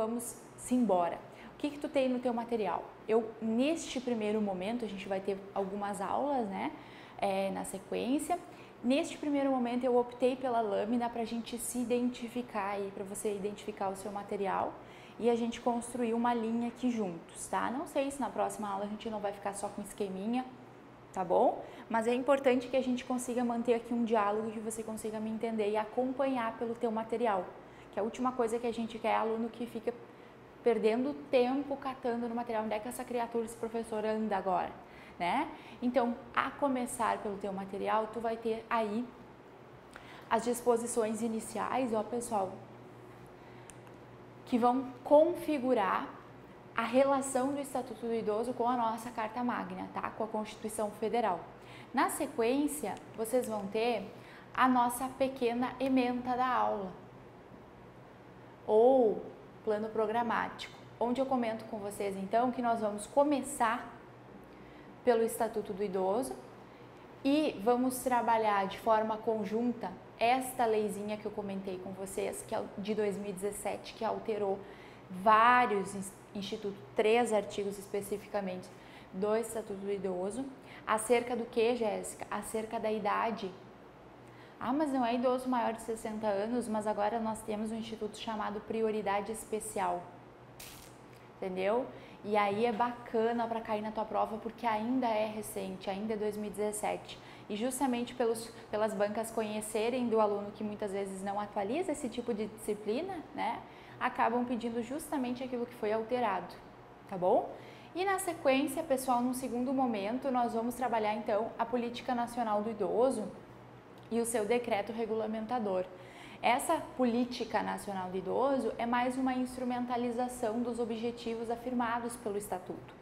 vamos embora. O que tu tem no teu material? Neste primeiro momento, a gente vai ter algumas aulas, né, na sequência. Neste primeiro momento, eu optei pela lâmina para a gente se identificar aí, para você identificar o seu material e a gente construir uma linha aqui juntos, tá? Não sei se na próxima aula a gente não vai ficar só com esqueminha, tá bom? Mas é importante que a gente consiga manter aqui um diálogo, que você consiga me entender e acompanhar pelo teu material, que a última coisa que a gente quer é aluno que fica perdendo tempo catando no material. Onde é que essa criatura, esse professor anda agora, né? Então, a começar pelo teu material, tu vai ter aí as disposições iniciais, ó pessoal, que vão configurar a relação do Estatuto do Idoso com a nossa Carta Magna, tá? Com a Constituição Federal. Na sequência, vocês vão ter a nossa pequena ementa da aula, ou plano programático, onde eu comento com vocês, então, que nós vamos começar pelo Estatuto do Idoso e vamos trabalhar de forma conjunta esta leizinha que eu comentei com vocês, que é de 2017, que alterou vários institutos, 3 artigos especificamente do Estatuto do Idoso. Acerca do que, Jéssica? Acerca da idade. Ah, mas não é idoso maior de 60 anos, mas agora nós temos um instituto chamado Prioridade Especial, entendeu? E aí é bacana para cair na tua prova, porque ainda é recente, ainda é 2017. E justamente pelas bancas conhecerem do aluno que muitas vezes não atualiza esse tipo de disciplina, né? Acabam pedindo justamente aquilo que foi alterado, tá bom? E na sequência, pessoal, num segundo momento, nós vamos trabalhar então a Política Nacional do Idoso e o seu decreto regulamentador. Essa Política Nacional do Idoso é mais uma instrumentalização dos objetivos afirmados pelo Estatuto.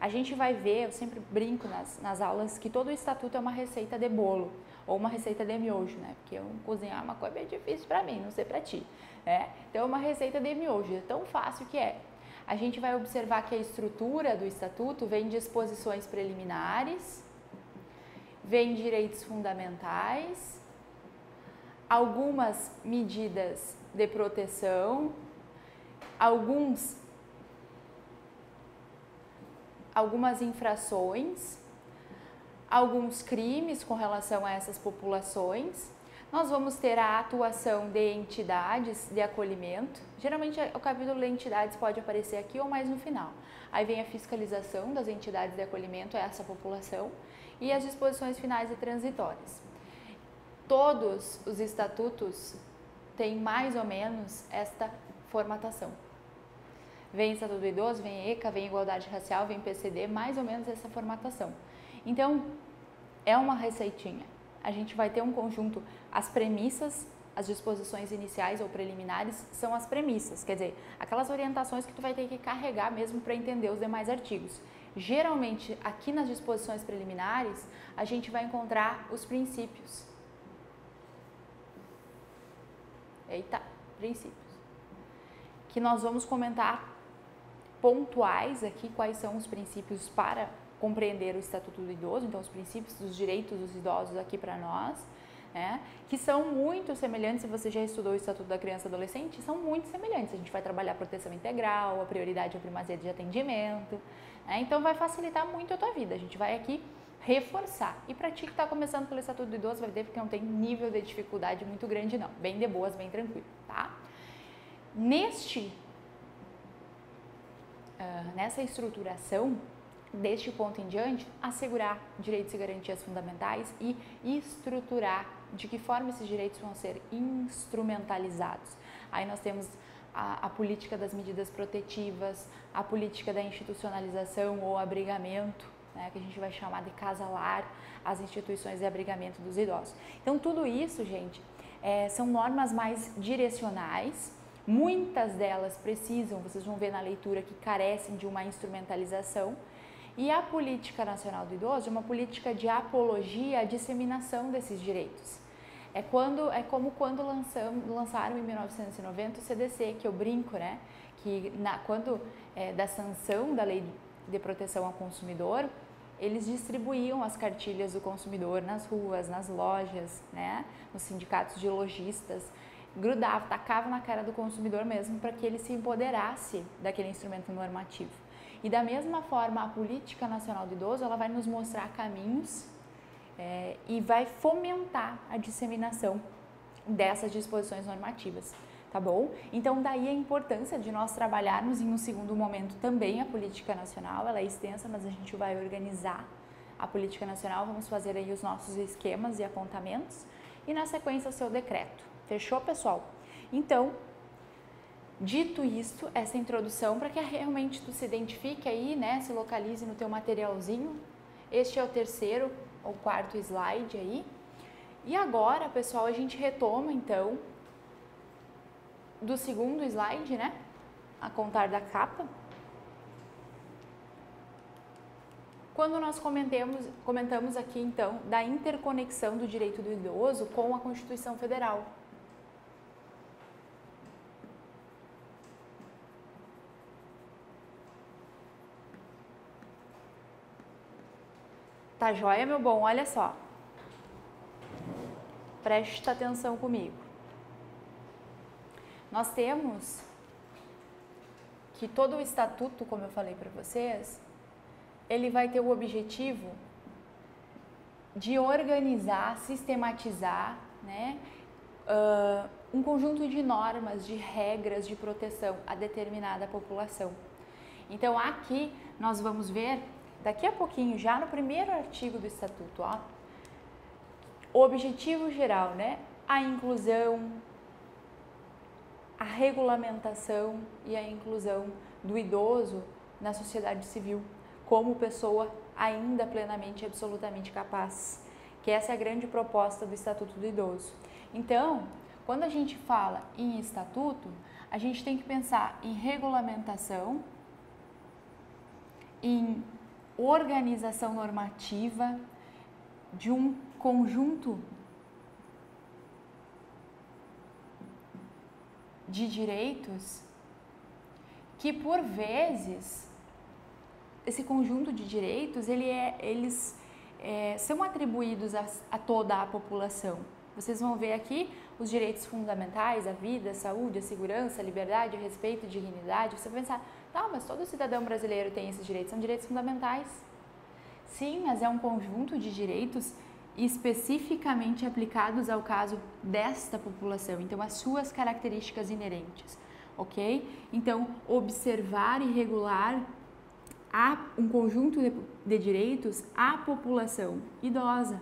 A gente vai ver, eu sempre brinco nas aulas, que todo o Estatuto é uma receita de bolo, ou uma receita de miojo, né? Porque cozinhar é uma coisa bem difícil para mim, não sei para ti, né? Então é uma receita de miojo, é tão fácil que é. A gente vai observar que a estrutura do Estatuto vem disposições preliminares, vem direitos fundamentais, algumas medidas de proteção, algumas infrações, alguns crimes com relação a essas populações. Nós vamos ter a atuação de entidades de acolhimento. Geralmente o capítulo de entidades pode aparecer aqui ou mais no final. Aí vem a fiscalização das entidades de acolhimento a essa população e as disposições finais e transitórias. Todos os estatutos têm mais ou menos esta formatação. Vem Estatuto do Idoso, vem ECA, vem Igualdade Racial, vem PCD, mais ou menos essa formatação. Então, é uma receitinha. A gente vai ter um conjunto, as premissas, as disposições iniciais ou preliminares são as premissas, quer dizer, aquelas orientações que tu vai ter que carregar mesmo para entender os demais artigos. Geralmente, aqui nas disposições preliminares, a gente vai encontrar os princípios. Eita, princípios. Que nós vamos comentar pontuais aqui quais são os princípios para compreender o Estatuto do Idoso, então os princípios dos direitos dos idosos aqui para nós, né, que são muito semelhantes, se você já estudou o Estatuto da Criança e Adolescente, são muito semelhantes. A gente vai trabalhar a proteção integral, a prioridade à primazia de atendimento, né, então vai facilitar muito a tua vida. A gente vai aqui reforçar. E para ti que está começando pelo Estatuto do Idoso, vai ver que não tem nível de dificuldade muito grande não, bem de boas, bem tranquilo, tá? Nessa estruturação, deste ponto em diante, assegurar direitos e garantias fundamentais e estruturar de que forma esses direitos vão ser instrumentalizados. Aí nós temos a política das medidas protetivas, a política da institucionalização ou abrigamento, né, que a gente vai chamar de casa-lar, as instituições de abrigamento dos idosos. Então, tudo isso, gente, são normas mais direcionais. Muitas delas precisam, vocês vão ver na leitura, que carecem de uma instrumentalização. E a Política Nacional do Idoso é uma política de apologia à disseminação desses direitos. É como quando lançaram em 1990 o CDC, que eu brinco, né? Que quando da sanção da Lei de Proteção ao Consumidor, eles distribuíam as cartilhas do consumidor nas ruas, nas lojas, né? Nos sindicatos de lojistas. grudava, tacava na cara do consumidor mesmo para que ele se empoderasse daquele instrumento normativo. E da mesma forma, a Política Nacional do Idoso, ela vai nos mostrar caminhos e vai fomentar a disseminação dessas disposições normativas, tá bom? Então, daí a importância de nós trabalharmos em um segundo momento também a política nacional. Ela é extensa, mas a gente vai organizar a política nacional, vamos fazer aí os nossos esquemas e apontamentos e na sequência o seu decreto. Fechou, pessoal? Então, dito isto, essa introdução, para que realmente tu se identifique aí, né, se localize no teu materialzinho. Este é o terceiro ou quarto slide aí. E agora, pessoal, a gente retoma então do segundo slide, né? A contar da capa. Quando nós comentamos aqui então da interconexão do direito do idoso com a Constituição Federal. Tá joia, meu bom? Olha só. Preste atenção comigo. Nós temos que todo o estatuto, como eu falei para vocês, ele vai ter o objetivo de organizar, sistematizar, né, um conjunto de normas, de regras de proteção a determinada população. Então, aqui nós vamos ver, daqui a pouquinho, já no primeiro artigo do estatuto, ó, o objetivo geral, né? A inclusão, a regulamentação e a inclusão do idoso na sociedade civil como pessoa ainda plenamente e absolutamente capaz, que essa é a grande proposta do Estatuto do Idoso. Então, quando a gente fala em estatuto, a gente tem que pensar em regulamentação, em organização normativa de um conjunto de direitos que, por vezes, esse conjunto de direitos, eles são atribuídos a toda a população. Vocês vão ver aqui os direitos fundamentais, a vida, a saúde, a segurança, a liberdade, o respeito e dignidade. Você vai pensar, tá, mas todo cidadão brasileiro tem esses direitos, são direitos fundamentais. Sim, mas é um conjunto de direitos especificamente aplicados ao caso desta população, então as suas características inerentes, ok? Então, observar e regular um conjunto de direitos à população idosa,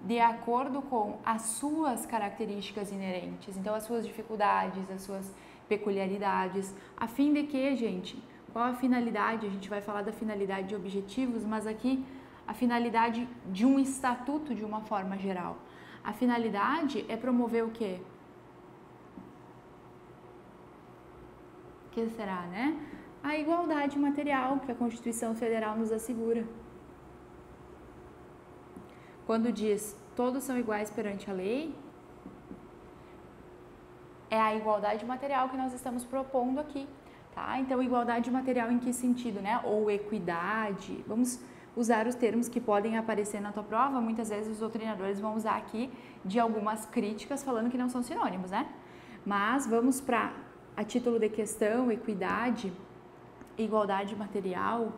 de acordo com as suas características inerentes, então as suas dificuldades, as suas peculiaridades, a fim de que, gente, qual a finalidade? A gente vai falar da finalidade de objetivos, mas aqui a finalidade de um estatuto de uma forma geral. A finalidade é promover o quê? O que será, né? A igualdade material que a Constituição Federal nos assegura. Quando diz todos são iguais perante a lei, é a igualdade material que nós estamos propondo aqui. Tá? Então, igualdade material em que sentido, né? Ou equidade, vamos usar os termos que podem aparecer na tua prova, muitas vezes os doutrinadores vão usar aqui de algumas críticas falando que não são sinônimos, né? Mas vamos para, a título de questão, equidade, igualdade material,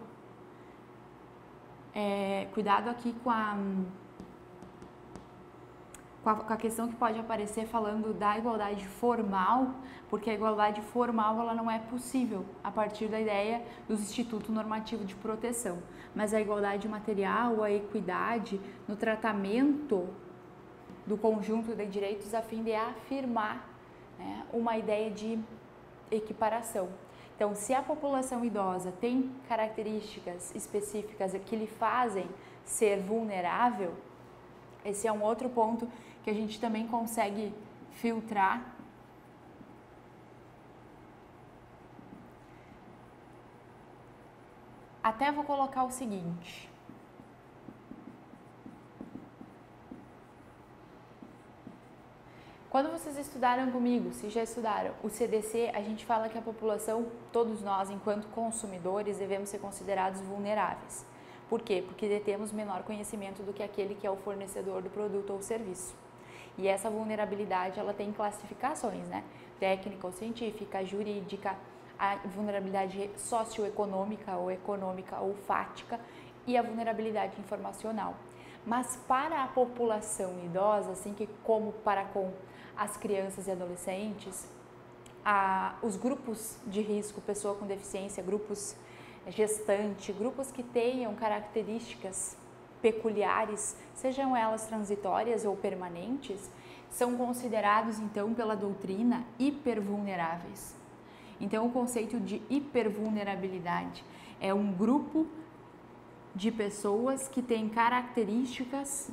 cuidado aqui com a questão que pode aparecer falando da igualdade formal, porque a igualdade formal ela não é possível a partir da ideia do Instituto Normativo de Proteção, mas a igualdade material, a equidade no tratamento do conjunto de direitos a fim de afirmar, né, uma ideia de equiparação. Então, se a população idosa tem características específicas que lhe fazem ser vulnerável, esse é um outro ponto que a gente também consegue filtrar. Até vou colocar o seguinte. Quando vocês estudaram comigo, se já estudaram o CDC, a gente fala que a população, todos nós, enquanto consumidores, devemos ser considerados vulneráveis. Por quê? Porque detemos menor conhecimento do que aquele que é o fornecedor do produto ou serviço. E essa vulnerabilidade, ela tem classificações, né? Técnica ou científica, jurídica, a vulnerabilidade socioeconômica ou econômica ou fática e a vulnerabilidade informacional. Mas para a população idosa, assim que como para com as crianças e adolescentes, os grupos de risco, pessoa com deficiência, grupos gestante, grupos que tenham características peculiares, sejam elas transitórias ou permanentes, são considerados então pela doutrina hipervulneráveis. Então o conceito de hipervulnerabilidade é um grupo de pessoas que têm características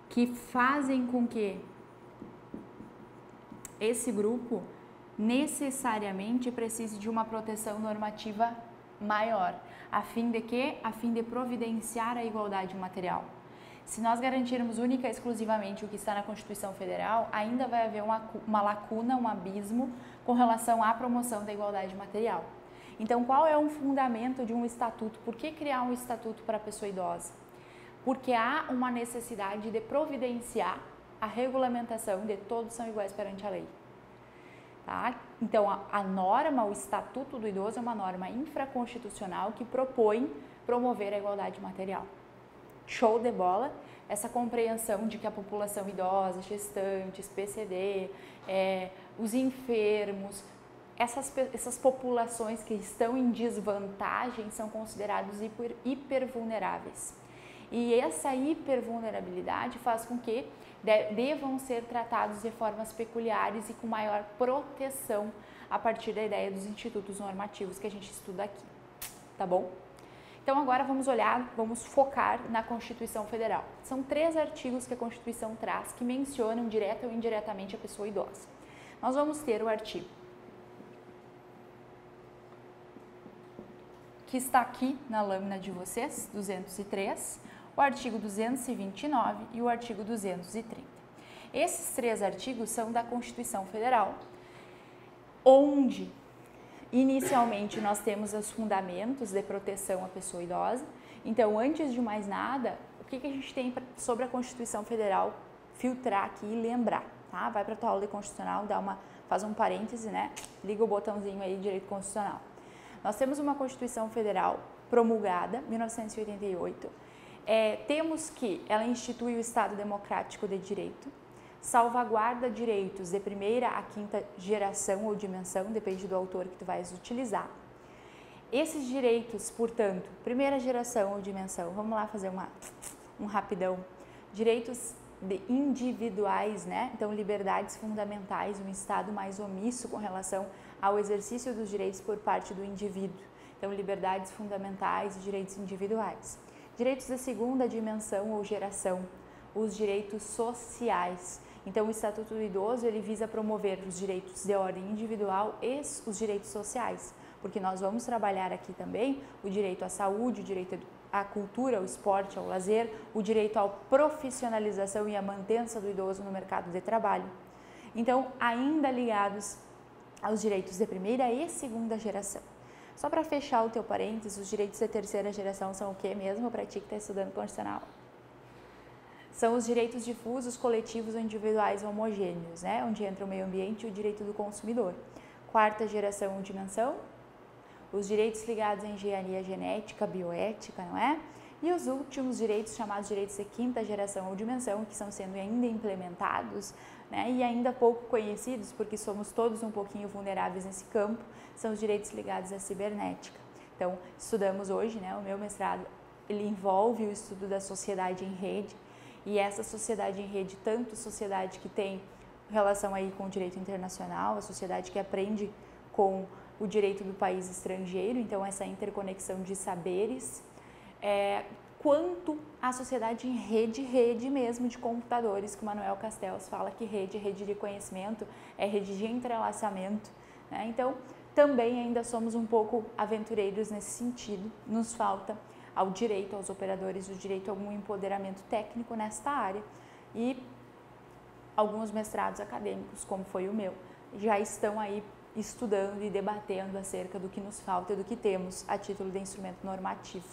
que fazem com que esse grupo necessariamente precise de uma proteção normativa maior. A fim de quê? A fim de providenciar a igualdade material. Se nós garantirmos única e exclusivamente o que está na Constituição Federal, ainda vai haver uma lacuna, um abismo com relação à promoção da igualdade material. Então, qual é o fundamento de um estatuto? Por que criar um estatuto para a pessoa idosa? Porque há uma necessidade de providenciar a regulamentação de todos são iguais perante a lei. Tá? Então, a norma, o Estatuto do Idoso é uma norma infraconstitucional que propõe promover a igualdade material. Show de bola! Essa compreensão de que a população idosa, gestantes, PCD, os enfermos, essas populações que estão em desvantagem são considerados hipervulneráveis. E essa hipervulnerabilidade faz com que devam ser tratados de formas peculiares e com maior proteção a partir da ideia dos institutos normativos que a gente estuda aqui, tá bom? Então agora vamos focar na Constituição Federal. São 3 artigos que a Constituição traz que mencionam direta ou indiretamente a pessoa idosa. Nós vamos ter o artigo que está aqui na lâmina de vocês, 203, o artigo 229 e o artigo 230. Esses 3 artigos são da Constituição Federal, onde inicialmente nós temos os fundamentos de proteção à pessoa idosa. Então, antes de mais nada, o que a gente tem sobre a Constituição Federal filtrar aqui e lembrar, tá? Vai para a tua aula de constitucional, faz um parêntese, né? Liga o botãozinho aí de direito constitucional. Nós temos uma Constituição Federal promulgada, em 1988. Temos que ela institui o Estado Democrático de Direito, salvaguarda direitos de primeira a quinta geração ou dimensão, depende do autor que tu vais utilizar. Esses direitos, portanto, primeira geração ou dimensão, vamos lá fazer um rapidão. Direitos individuais, né? Então, liberdades fundamentais, um Estado mais omisso com relação ao exercício dos direitos por parte do indivíduo. Então, liberdades fundamentais e direitos individuais. Direitos de segunda dimensão ou geração, os direitos sociais. Então, o Estatuto do Idoso, ele visa promover os direitos de ordem individual e os direitos sociais, porque nós vamos trabalhar aqui também o direito à saúde, o direito à cultura, ao esporte, ao lazer, o direito à profissionalização e à mantença do idoso no mercado de trabalho. Então, ainda ligados aos direitos de primeira e segunda geração. Só para fechar o teu parênteses, os direitos de terceira geração são o que mesmo para ti que está estudando constitucional? São os direitos difusos, coletivos ou individuais homogêneos, né? Onde entra o meio ambiente e o direito do consumidor. Quarta geração ou dimensão, os direitos ligados à engenharia genética, bioética, não é? E os últimos direitos, chamados direitos de quinta geração ou dimensão, que estão sendo ainda implementados, né? E ainda pouco conhecidos, porque somos todos um pouquinho vulneráveis nesse campo, são os direitos ligados à cibernética. Então, estudamos hoje, né? O meu mestrado, ele envolve o estudo da sociedade em rede, e essa sociedade em rede, tanto sociedade que tem relação aí com o direito internacional, a sociedade que aprende com o direito do país estrangeiro, então essa interconexão de saberes, quanto a sociedade em rede mesmo de computadores, que o Manuel Castells fala que rede de conhecimento, é rede de entrelaçamento, né? Então, também ainda somos um pouco aventureiros nesse sentido, nos falta ao direito, aos operadores, o direito a algum empoderamento técnico nesta área, e alguns mestrados acadêmicos, como foi o meu, já estão aí estudando e debatendo acerca do que nos falta e do que temos a título de instrumento normativo.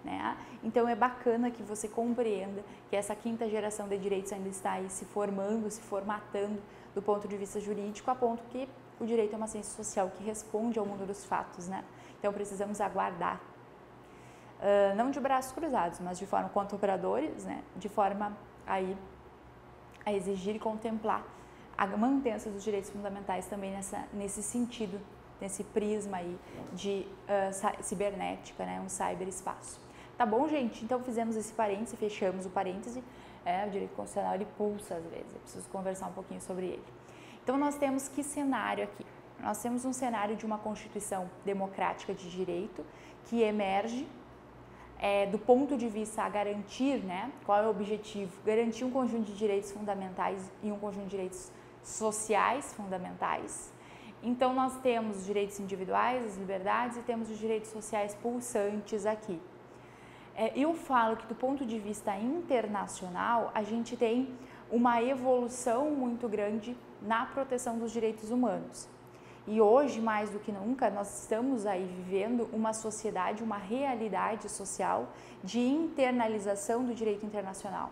né? Então é bacana que você compreenda que essa quinta geração de direitos ainda está aí se formando, se formatando do ponto de vista jurídico, a ponto que o direito é uma ciência social que responde ao mundo dos fatos, né? Então precisamos aguardar, não de braços cruzados, mas de forma quanto operadores, né? De forma aí a exigir e contemplar a mantença dos direitos fundamentais também nesse sentido, nesse prisma aí de cibernética, né? Um cyberespaço. Tá bom, gente? Então fizemos esse parêntese, fechamos o parêntese. O direito constitucional ele pulsa às vezes, eu preciso conversar um pouquinho sobre ele. Então nós temos que cenário aqui? Nós temos um cenário de uma Constituição democrática de direito que emerge do ponto de vista a garantir, né? Qual é o objetivo? Garantir um conjunto de direitos fundamentais e um conjunto de direitos sociais fundamentais. Então nós temos os direitos individuais, as liberdades e temos os direitos sociais pulsantes aqui. Eu falo que do ponto de vista internacional, a gente tem uma evolução muito grande na proteção dos direitos humanos. E hoje, mais do que nunca, nós estamos aí vivendo uma sociedade, uma realidade social de internalização do direito internacional.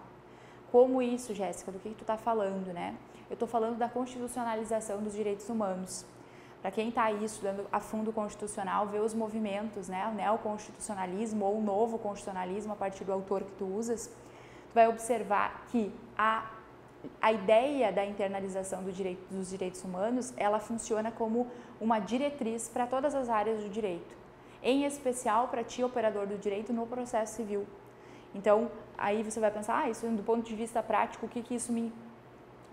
Como isso, Jéssica? Do que tu está falando, né? Eu estou falando da constitucionalização dos direitos humanos. Para quem está aí estudando a fundo constitucional, vê os movimentos, né, o neoconstitucionalismo ou o novo constitucionalismo, a partir do autor que tu usas, tu vai observar que a ideia da internalização dos direitos humanos, ela funciona como uma diretriz para todas as áreas do direito, em especial para ti, operador do direito, no processo civil. Então, aí você vai pensar, isso do ponto de vista prático, o que isso me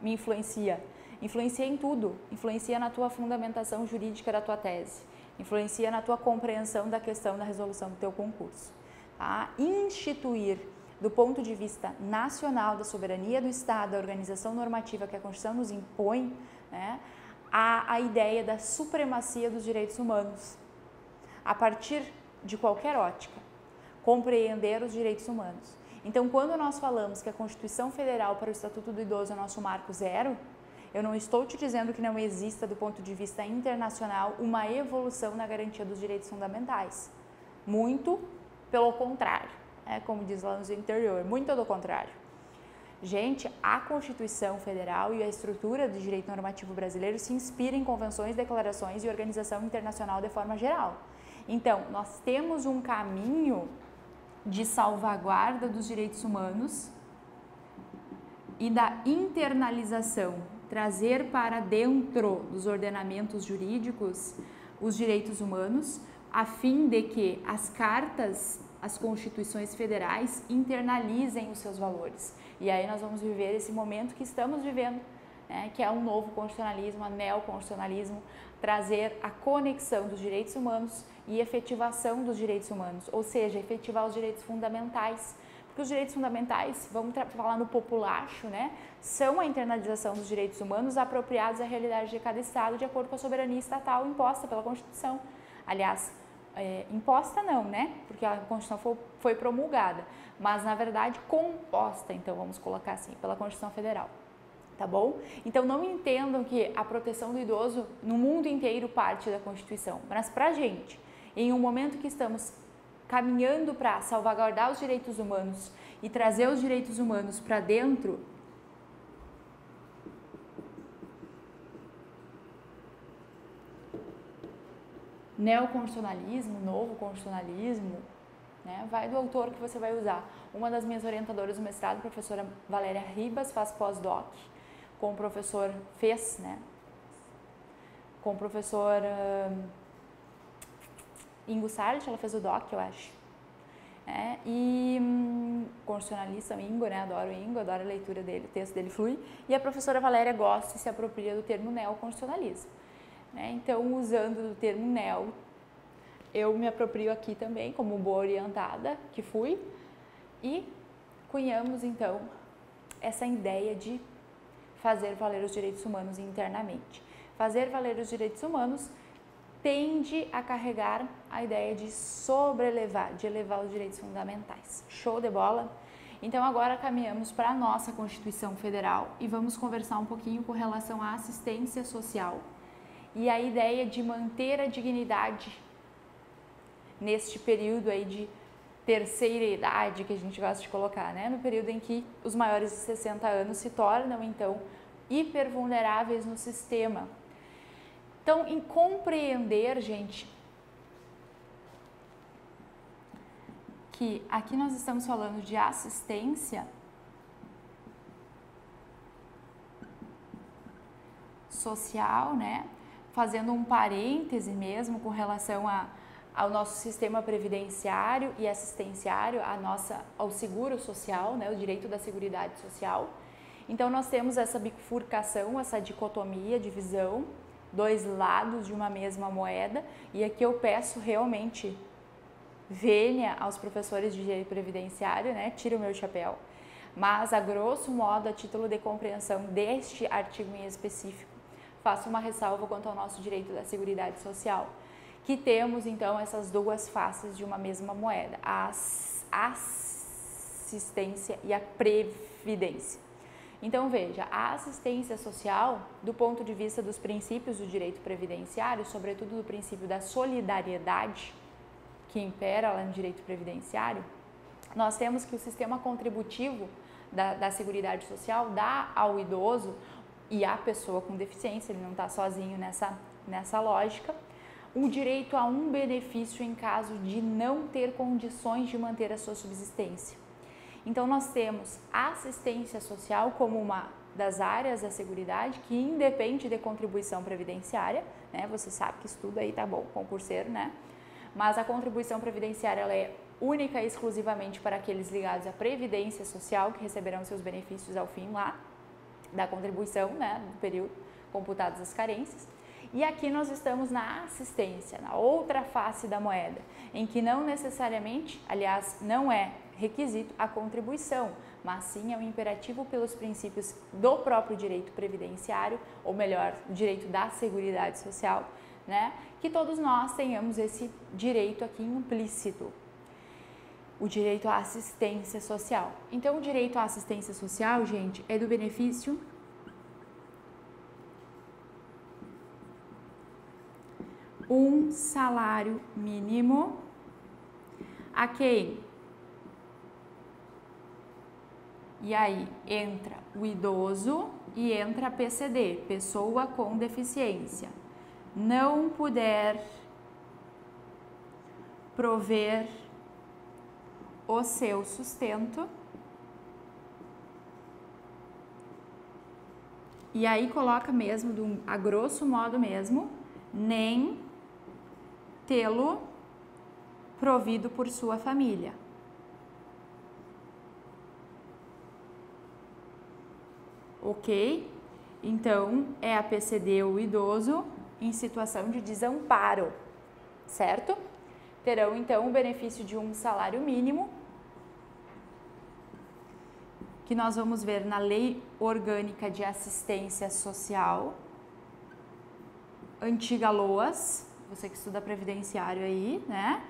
influencia? Influencia em tudo, influencia na tua fundamentação jurídica da tua tese, influencia na tua compreensão da questão da resolução do teu concurso. Tá? Instituir, do ponto de vista nacional, da soberania do Estado, da organização normativa que a Constituição nos impõe, né, a ideia da supremacia dos direitos humanos, a partir de qualquer ótica, compreender os direitos humanos. Então, quando nós falamos que a Constituição Federal para o Estatuto do Idoso é nosso marco zero, eu não estou te dizendo que não exista, do ponto de vista internacional, uma evolução na garantia dos direitos fundamentais. Muito pelo contrário, como diz lá no interior, muito pelo contrário. Gente, a Constituição Federal e a estrutura do direito normativo brasileiro se inspira em convenções, declarações e organização internacional de forma geral. Então, nós temos um caminho de salvaguarda dos direitos humanos e da internalização, trazer para dentro dos ordenamentos jurídicos os direitos humanos, a fim de que as cartas, as constituições federais internalizem os seus valores. E aí nós vamos viver esse momento que estamos vivendo, né, que é um novo constitucionalismo, um neoconstitucionalismo, trazer a conexão dos direitos humanos e efetivação dos direitos humanos, ou seja, efetivar os direitos fundamentais. Porque os direitos fundamentais, vamos falar no populacho, né, são a internalização dos direitos humanos apropriados à realidade de cada Estado de acordo com a soberania estatal imposta pela Constituição. Aliás, imposta não, né, porque a Constituição foi promulgada, mas na verdade composta, então vamos colocar assim, pela Constituição Federal. Tá bom? Então não entendam que a proteção do idoso no mundo inteiro parte da Constituição, mas pra gente, em um momento que estamos caminhando para salvaguardar os direitos humanos e trazer os direitos humanos para dentro, neoconstitucionalismo, novo constitucionalismo, né, vai do autor que você vai usar. Uma das minhas orientadoras do mestrado, a professora Valéria Ribas, faz pós-doc com o professor com o professor Ingo Sartre, ela fez o doc, eu acho. E constitucionalista, o Ingo, né? Adoro o Ingo, adoro a leitura dele, o texto dele flui. E a professora Valéria gosta e se apropria do termo neoconstitucionalismo. Então, usando do termo neo, eu me aproprio aqui também, como boa orientada que fui, e cunhamos, então, essa ideia de fazer valer os direitos humanos internamente. Fazer valer os direitos humanos tende a carregar a ideia de sobrelevar, de elevar os direitos fundamentais. Show de bola? Então agora caminhamos para a nossa Constituição Federal e vamos conversar um pouquinho com relação à assistência social e a ideia de manter a dignidade neste período aí de terceira idade, que a gente gosta de colocar, né? No período em que os maiores de 60 anos se tornam, então, hipervulneráveis no sistema. Então, em compreender, gente, que aqui nós estamos falando de assistência social, né? Fazendo um parêntese mesmo com relação ao nosso sistema previdenciário e assistenciário, ao seguro social, né? O direito da Seguridade Social. Então, nós temos essa bifurcação, essa dicotomia, divisão, dois lados de uma mesma moeda, e aqui eu peço realmente vênia aos professores de direito previdenciário, né? Tiro o meu chapéu. Mas, a grosso modo, a título de compreensão deste artigo em específico, faço uma ressalva quanto ao nosso direito da Seguridade Social, que temos, então, essas duas faces de uma mesma moeda, a assistência e a previdência. Então, veja, a assistência social, do ponto de vista dos princípios do direito previdenciário, sobretudo do princípio da solidariedade, que impera lá no direito previdenciário, nós temos que o sistema contributivo da Seguridade Social dá ao idoso e à pessoa com deficiência, ele não está sozinho nessa lógica, o direito a um benefício em caso de não ter condições de manter a sua subsistência. Então, nós temos a assistência social como uma das áreas da Seguridade que independe de contribuição previdenciária, né? Você sabe que estuda aí, tá bom, concurseiro, né? Mas a contribuição previdenciária, ela é única e exclusivamente para aqueles ligados à Previdência Social, que receberão seus benefícios ao fim lá da contribuição, né, do período, computadas as carências. E aqui nós estamos na assistência, na outra face da moeda, em que não necessariamente, aliás, não é requisito a contribuição, mas sim é um imperativo pelos princípios do próprio direito previdenciário, ou melhor, o direito da Seguridade Social, né, que todos nós tenhamos esse direito aqui implícito, o direito à assistência social. Então, o direito à assistência social, gente, é do benefício um salário mínimo a quem? E aí entra o idoso e entra a PCD, pessoa com deficiência, não puder prover o seu sustento. E aí coloca mesmo, a grosso modo mesmo, nem tê-lo provido por sua família. Ok? Então, é a PCD o idoso em situação de desamparo, certo? Terão, então, o benefício de um salário mínimo, que nós vamos ver na Lei Orgânica de Assistência Social, antiga LOAS, você que estuda previdenciário aí, né?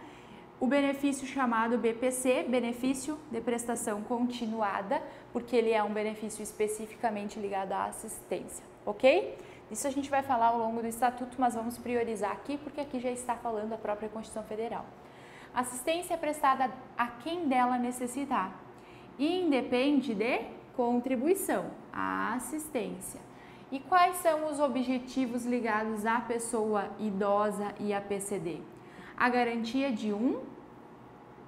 O benefício chamado BPC, benefício de prestação continuada, porque ele é um benefício especificamente ligado à assistência, ok? Isso a gente vai falar ao longo do Estatuto, mas vamos priorizar aqui, porque aqui já está falando a própria Constituição Federal. Assistência é prestada a quem dela necessitar, independe de contribuição, a assistência. E quais são os objetivos ligados à pessoa idosa e à PCD? A garantia de um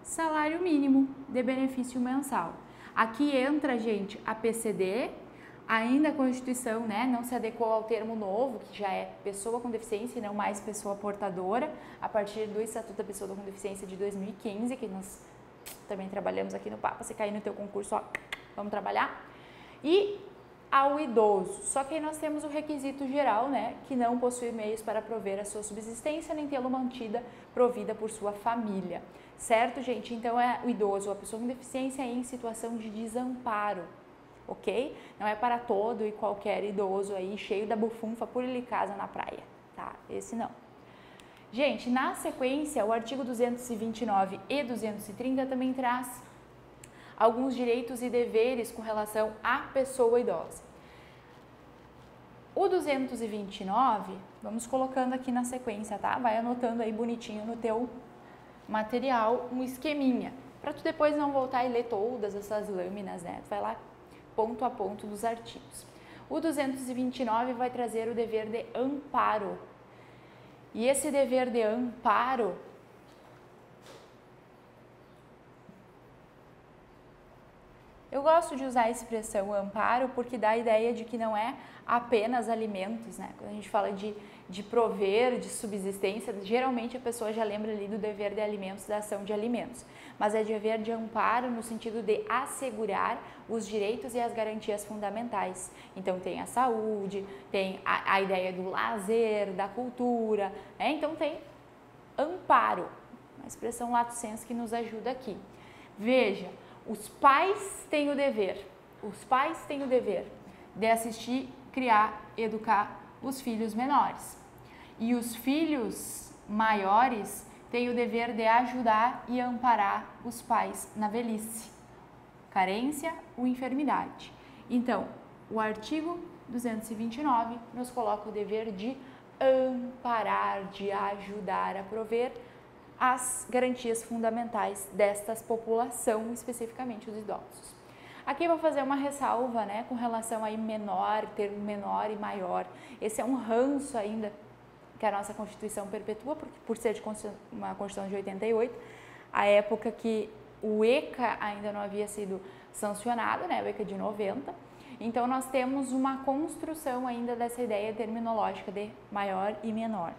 salário mínimo de benefício mensal. Aqui entra, gente, a PCD, ainda a Constituição, né, não se adequou ao termo novo, que já é pessoa com deficiência e não mais pessoa portadora, a partir do Estatuto da Pessoa com Deficiência de 2015, que nós também trabalhamos aqui no Papa, se cair no teu concurso, ó, vamos trabalhar. E ao idoso, só que aí nós temos o requisito geral, né, que não possui meios para prover a sua subsistência, nem tê-lo mantida, provida por sua família, certo, gente? Então, é o idoso, a pessoa com deficiência em situação de desamparo, ok? Não é para todo e qualquer idoso aí, cheio da bufunfa por ele casa na praia, tá? Esse não. Gente, na sequência, o artigo 229 e 230 também traz alguns direitos e deveres com relação à pessoa idosa. O 229, vamos colocando aqui na sequência, tá? Vai anotando aí bonitinho no teu material um esqueminha. para tu depois não voltar e ler todas essas lâminas, né? Tu vai lá ponto a ponto dos artigos. O 229 vai trazer o dever de amparo. E esse dever de amparo eu gosto de usar a expressão amparo porque dá a ideia de que não é apenas alimentos, né? Quando a gente fala de prover, de subsistência, geralmente a pessoa já lembra ali do dever de alimentos, da ação de alimentos. Mas é dever de amparo no sentido de assegurar os direitos e as garantias fundamentais. Então tem a saúde, tem a ideia do lazer, da cultura, né? Então tem amparo, uma expressão lato sensu que nos ajuda aqui. Veja, os pais têm o dever de assistir, criar, educar os filhos menores. E os filhos maiores têm o dever de ajudar e amparar os pais na velhice, carência ou enfermidade. Então, o artigo 229 nos coloca o dever de amparar, de ajudar a prover as garantias fundamentais desta população, especificamente os idosos. Aqui eu vou fazer uma ressalva, né, com relação a menor, termo menor e maior. Esse é um ranço ainda que a nossa Constituição perpetua, por ser de uma Constituição de 88, a época que o ECA ainda não havia sido sancionado, né, o ECA de 90. Então nós temos uma construção ainda dessa ideia terminológica de maior e menor.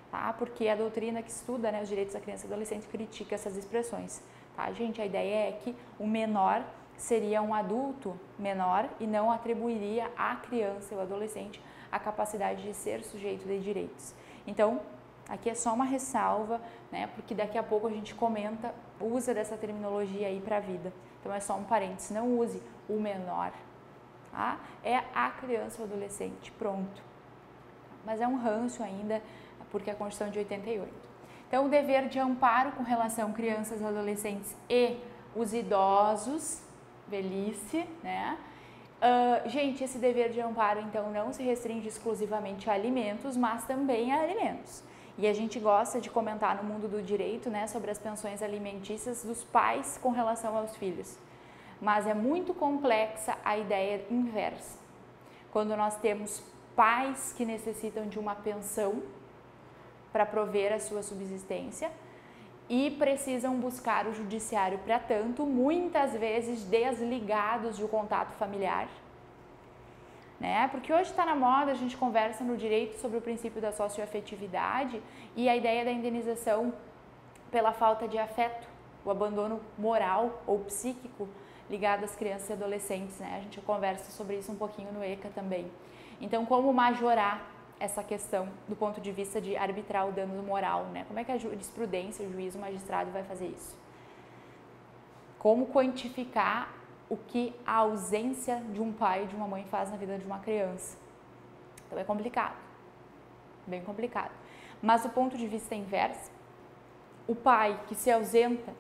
Tá? Porque a doutrina que estuda, né, os direitos da criança e adolescente critica essas expressões. Tá, gente? A ideia é que o menor seria um adulto menor e não atribuiria à criança ou adolescente a capacidade de ser sujeito de direitos. Então, aqui é só uma ressalva, né, porque daqui a pouco a gente comenta, usa dessa terminologia aí para a vida. Então, é só um parênteses, não use o menor. Tá? É a criança ou adolescente, pronto. Mas é um ranço ainda, porque é a Constituição de 88. Então, o dever de amparo com relação a crianças, adolescentes e os idosos, velhice, né? Gente, esse dever de amparo, então, não se restringe exclusivamente a alimentos, mas também a alimentos. E a gente gosta de comentar no mundo do direito, né, sobre as pensões alimentícias dos pais com relação aos filhos. Mas é muito complexa a ideia inversa. Quando nós temos pais que necessitam de uma pensão para prover a sua subsistência e precisam buscar o judiciário para tanto, muitas vezes desligados do contato familiar, né? Porque hoje está na moda, a gente conversa no direito sobre o princípio da socioafetividade e a ideia da indenização pela falta de afeto, o abandono moral ou psíquico ligado às crianças e adolescentes, né? A gente conversa sobre isso um pouquinho no ECA também. Então, como majorar essa questão do ponto de vista de arbitrar o dano moral, né? Como é que a jurisprudência, o juiz, o magistrado vai fazer isso? Como quantificar o que a ausência de um pai e de uma mãe faz na vida de uma criança? Então é complicado, bem complicado. Mas do ponto de vista inverso, o pai que se ausenta,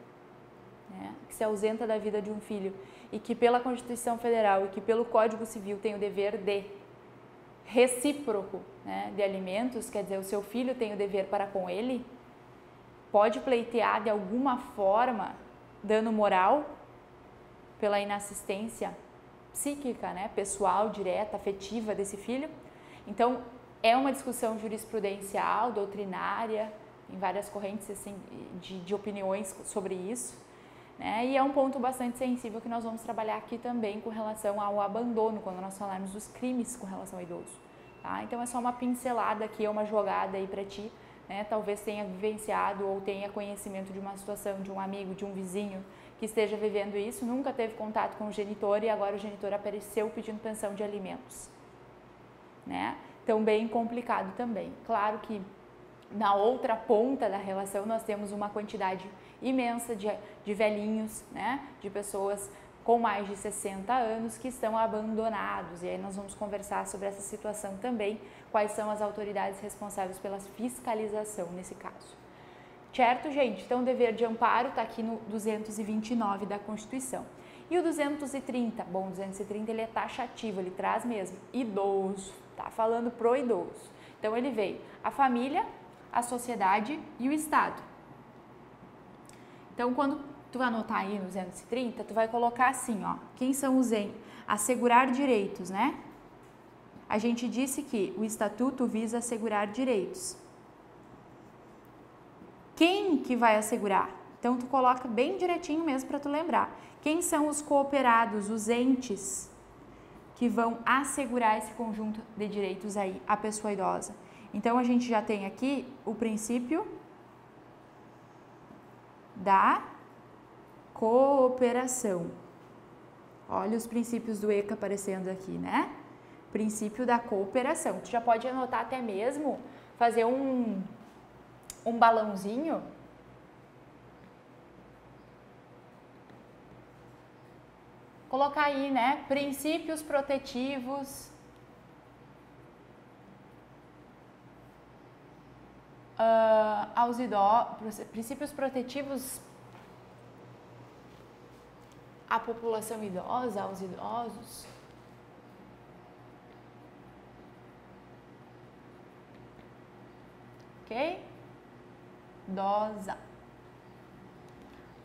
né? Que se ausenta da vida de um filho e que pela Constituição Federal e que pelo Código Civil tem o dever de recíproco, né, de alimentos, quer dizer, o seu filho tem o dever para com ele, pode pleitear de alguma forma dano moral pela inassistência psíquica, né, pessoal, direta, afetiva desse filho. Então, é uma discussão jurisprudencial, doutrinária, em várias correntes assim, de opiniões sobre isso, né, e é um ponto bastante sensível que nós vamos trabalhar aqui também com relação ao abandono, quando nós falarmos dos crimes com relação ao idoso. Tá? Então é só uma pincelada aqui, é uma jogada aí para ti, né? Talvez tenha vivenciado ou tenha conhecimento de uma situação, de um amigo, de um vizinho que esteja vivendo isso, nunca teve contato com o genitor e agora o genitor apareceu pedindo pensão de alimentos, né? Então bem complicado também. Claro que na outra ponta da relação nós temos uma quantidade imensa de velhinhos, né? De pessoas com mais de 60 anos que estão abandonados. E aí nós vamos conversar sobre essa situação também, quais são as autoridades responsáveis pela fiscalização nesse caso. Certo, gente? Então o dever de amparo está aqui no 229 da Constituição. E o 230? Bom, o 230 ele é taxativo, ele traz mesmo idoso, tá falando pro idoso. Então ele veio a família, a sociedade e o Estado. Então quando tu vai anotar aí no 230, tu vai colocar assim, ó, quem são os entes? Assegurar direitos, né? A gente disse que o estatuto visa assegurar direitos. Quem que vai assegurar? Então, tu coloca bem direitinho mesmo para tu lembrar. Quem são os cooperados, os entes que vão assegurar esse conjunto de direitos aí à pessoa idosa? Então, a gente já tem aqui o princípio da cooperação. Olha os princípios do ECA aparecendo aqui, né? Princípio da cooperação. Tu já pode anotar até mesmo, fazer um balãozinho. Colocar aí, né? Princípios protetivos aos idosos, princípios protetivos à população idosa, aos idosos. Ok? Idosa.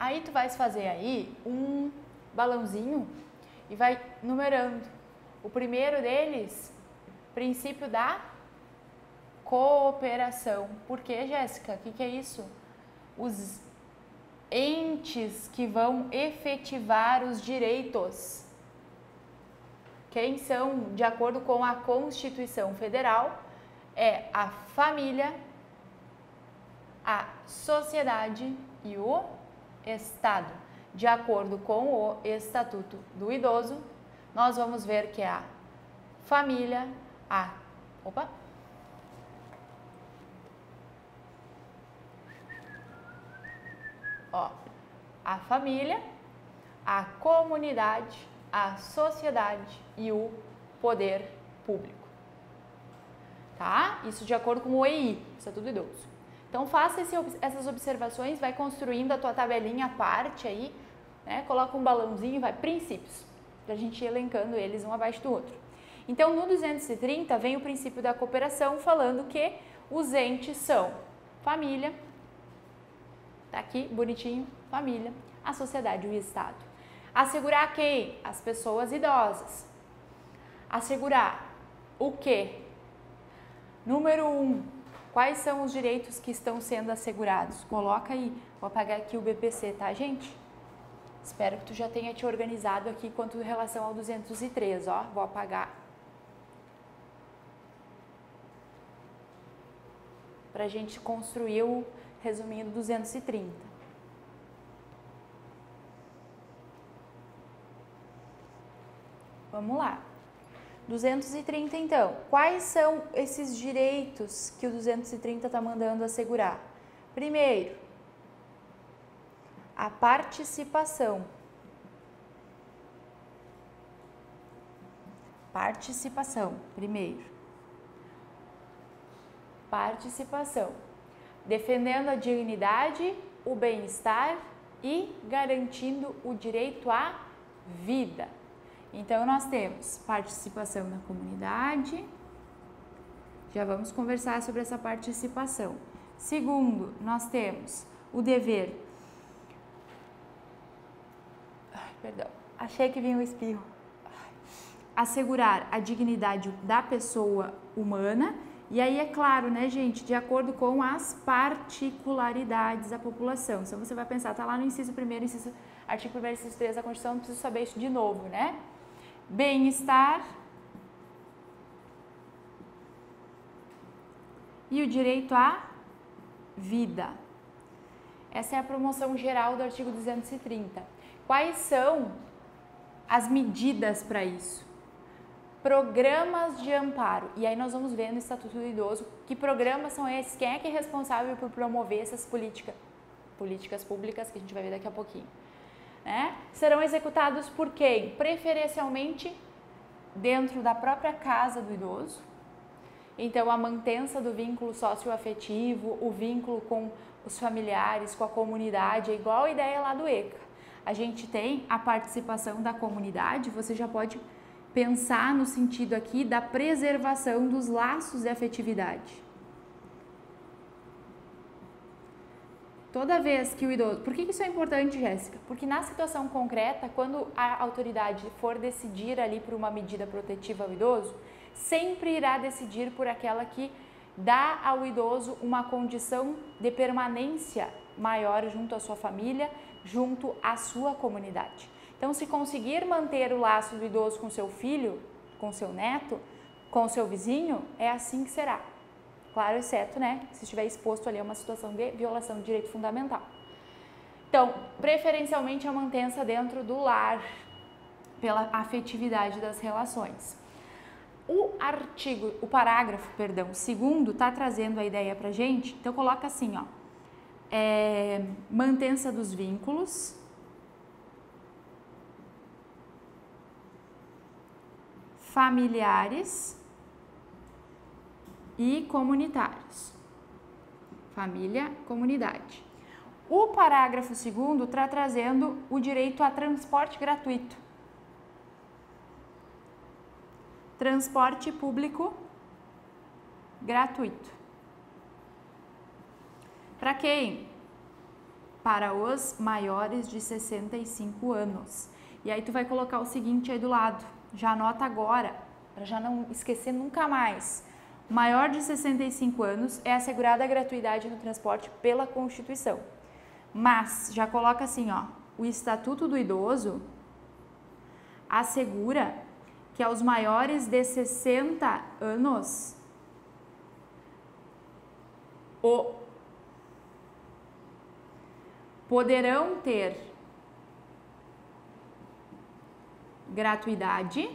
Aí tu vai fazer aí um balãozinho e vai numerando. O primeiro deles, princípio da cooperação. Por que, Jéssica? O que é isso? Os entes que vão efetivar os direitos. Quem são, de acordo com a Constituição Federal, é a família, a sociedade e o Estado. De acordo com o Estatuto do Idoso, nós vamos ver que é a família, a família, a comunidade, a sociedade e o poder público. Tá? Isso de acordo com o EI, Estatuto do Idoso. Então, faça essas observações, vai construindo a tua tabelinha à parte aí, né? Coloca um balãozinho e vai, princípios, pra gente ir elencando eles um abaixo do outro. Então, no 230 vem o princípio da cooperação, falando que os entes são família, tá aqui, bonitinho, família, a sociedade e o Estado. Assegurar quem? As pessoas idosas. Assegurar o quê? Número 1, quais são os direitos que estão sendo assegurados? Coloca aí, vou apagar aqui o BPC, tá, gente? Espero que tu já tenha te organizado aqui quanto em relação ao 203, ó, vou apagar. Pra gente construir o resuminho do 230. Vamos lá. 230, então. Quais são esses direitos que o 230 está mandando assegurar? Primeiro, a participação. Participação, primeiro. Participação. Defendendo a dignidade, o bem-estar e garantindo o direito à vida. Então, nós temos participação na comunidade, já vamos conversar sobre essa participação. Segundo, nós temos o dever, achei que vinha um espirro, assegurar a dignidade da pessoa humana, e aí é claro, né, gente, de acordo com as particularidades da população. Então, você vai pensar, tá lá no inciso 1º, artigo 1º, inciso 3 da Constituição, não preciso saber isso de novo, né? Bem-estar e o direito à vida. Essa é a promoção geral do artigo 230. Quais são as medidas para isso? Programas de amparo. E aí nós vamos ver no Estatuto do Idoso que programas são esses, quem é que é responsável por promover essas políticas públicas, que a gente vai ver daqui a pouquinho. Né? Serão executados por quem? Preferencialmente dentro da própria casa do idoso. Então, a mantença do vínculo socioafetivo, o vínculo com os familiares, com a comunidade, é igual a ideia lá do ECA. A gente tem a participação da comunidade, você já pode pensar no sentido aqui da preservação dos laços de afetividade. toda vez que o idoso... Por que isso é importante, Jéssica? Porque na situação concreta, quando a autoridade for decidir ali por uma medida protetiva ao idoso, sempre irá decidir por aquela que dá ao idoso uma condição de permanência maior junto à sua família, junto à sua comunidade. Então, se conseguir manter o laço do idoso com seu filho, com seu neto, com seu vizinho, é assim que será. Claro, exceto, né, se estiver exposto ali a uma situação de violação de direito fundamental. Então, preferencialmente a mantença dentro do lar, pela afetividade das relações. O parágrafo, segundo, está trazendo a ideia pra gente, então coloca assim, ó, mantença dos vínculos, familiares e comunitários. Família, comunidade. O parágrafo segundo está trazendo o direito a transporte gratuito. Transporte público gratuito. Para quem? Para os maiores de 65 anos. E aí tu vai colocar o seguinte aí do lado, já anota agora, para já não esquecer nunca mais. Maior de 65 anos é assegurada a gratuidade no transporte pela Constituição. Mas, já coloca assim, ó, o Estatuto do Idoso assegura que aos maiores de 60 anos poderão ter gratuidade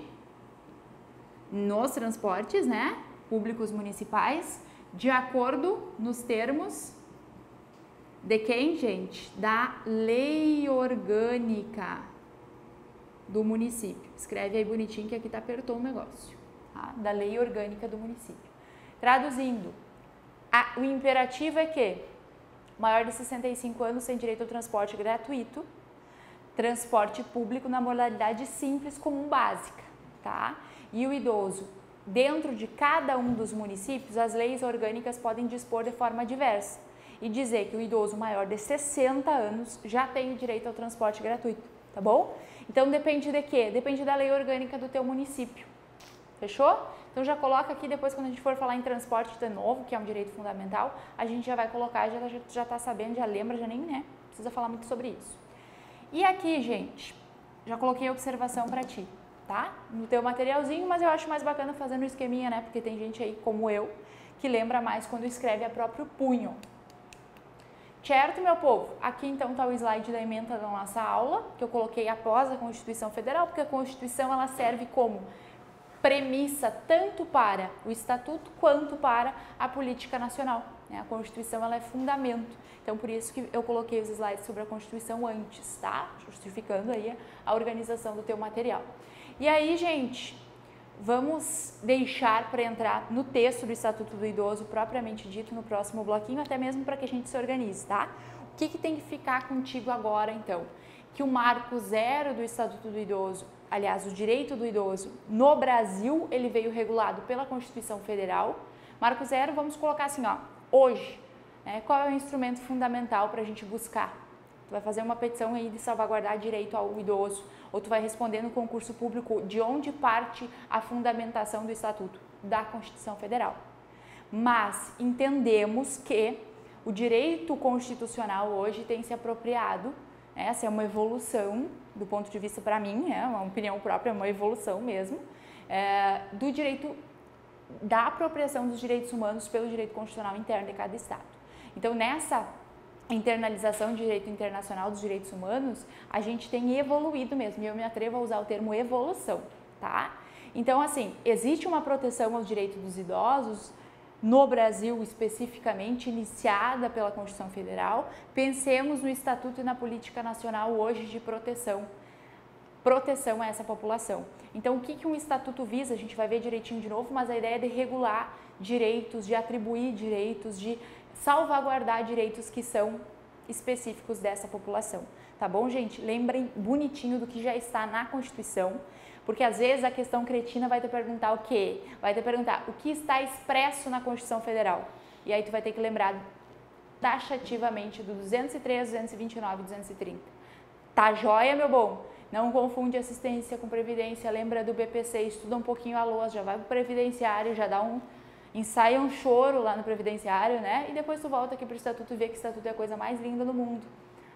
nos transportes, né, públicos municipais, de acordo nos termos de quem, gente? Da lei orgânica do município. Escreve aí bonitinho que aqui tá apertou o negócio, tá? Da lei orgânica do município. Traduzindo, o imperativo é que maior de 65 anos tem direito ao transporte gratuito, transporte público na modalidade simples comum básica, tá? E o idoso, dentro de cada um dos municípios, as leis orgânicas podem dispor de forma diversa e dizer que o idoso maior de 60 anos já tem o direito ao transporte gratuito, tá bom? Então depende de quê? Depende da lei orgânica do teu município, fechou? Então já coloca aqui, depois quando a gente for falar em transporte de novo, que é um direito fundamental, a gente já vai colocar, já tá sabendo, já lembra, já nem, né, precisa falar muito sobre isso. E aqui, gente, já coloquei a observação para ti, tá? No teu materialzinho, mas eu acho mais bacana fazer no esqueminha, né? Porque tem gente aí, como eu, que lembra mais quando escreve a próprio punho. Certo, meu povo? Aqui, então, tá o slide da ementa da nossa aula, que eu coloquei após a Constituição Federal, porque a Constituição, ela serve como premissa tanto para o Estatuto quanto para a política nacional, né? A Constituição, ela é fundamento. Então, por isso que eu coloquei os slides sobre a Constituição antes, tá? Justificando aí a organização do teu material. E aí, gente, vamos deixar para entrar no texto do Estatuto do Idoso, propriamente dito, no próximo bloquinho, até mesmo para que a gente se organize, tá? O que tem que ficar contigo agora, então? Que o marco zero do Estatuto do Idoso, aliás, o direito do idoso no Brasil, ele veio regulado pela Constituição Federal. Marco zero, vamos colocar assim, ó, hoje, né, qual é o instrumento fundamental para a gente buscar? Tu vai fazer uma petição aí de salvaguardar direito ao idoso, ou tu vai responder no concurso público de onde parte a fundamentação do Estatuto da Constituição Federal. Mas entendemos que o direito constitucional hoje tem se apropriado, essa é uma evolução do ponto de vista, para mim, é uma opinião própria, é uma evolução mesmo, do direito, da apropriação dos direitos humanos pelo direito constitucional interno de cada Estado. Então, nessa internalização de direito internacional dos direitos humanos, a gente tem evoluído mesmo, e eu me atrevo a usar o termo evolução, tá? Então, assim, existe uma proteção aos direitos dos idosos, no Brasil especificamente, iniciada pela Constituição Federal. Pensemos no Estatuto e na política nacional hoje de proteção a essa população. Então, o que um Estatuto visa? A gente vai ver direitinho de novo, mas a ideia é de regular direitos, de atribuir direitos, de salvaguardar direitos que são específicos dessa população. Tá bom, gente? Lembrem bonitinho do que já está na Constituição, porque às vezes a questão cretina vai te perguntar o quê? Vai te perguntar o que está expresso na Constituição Federal. E aí tu vai ter que lembrar taxativamente do 203, 229 e 230. Tá joia, meu bom? Não confunde assistência com previdência, lembra do BPC, estuda um pouquinho a lousa, já vai pro previdenciário, já dá ensaia um choro lá no previdenciário, né? E depois tu volta aqui pro estatuto e vê que o estatuto é a coisa mais linda do mundo.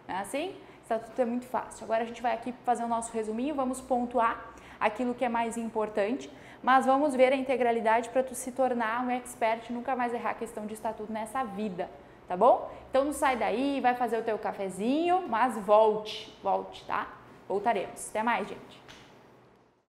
Não é assim? Estatuto é muito fácil. Agora a gente vai aqui fazer o nosso resuminho, vamos pontuar aquilo que é mais importante, mas vamos ver a integralidade para tu se tornar um expert e nunca mais errar a questão de estatuto nessa vida, tá bom? Então não sai daí, vai fazer o teu cafezinho, mas volte, tá? Voltaremos. Até mais, gente.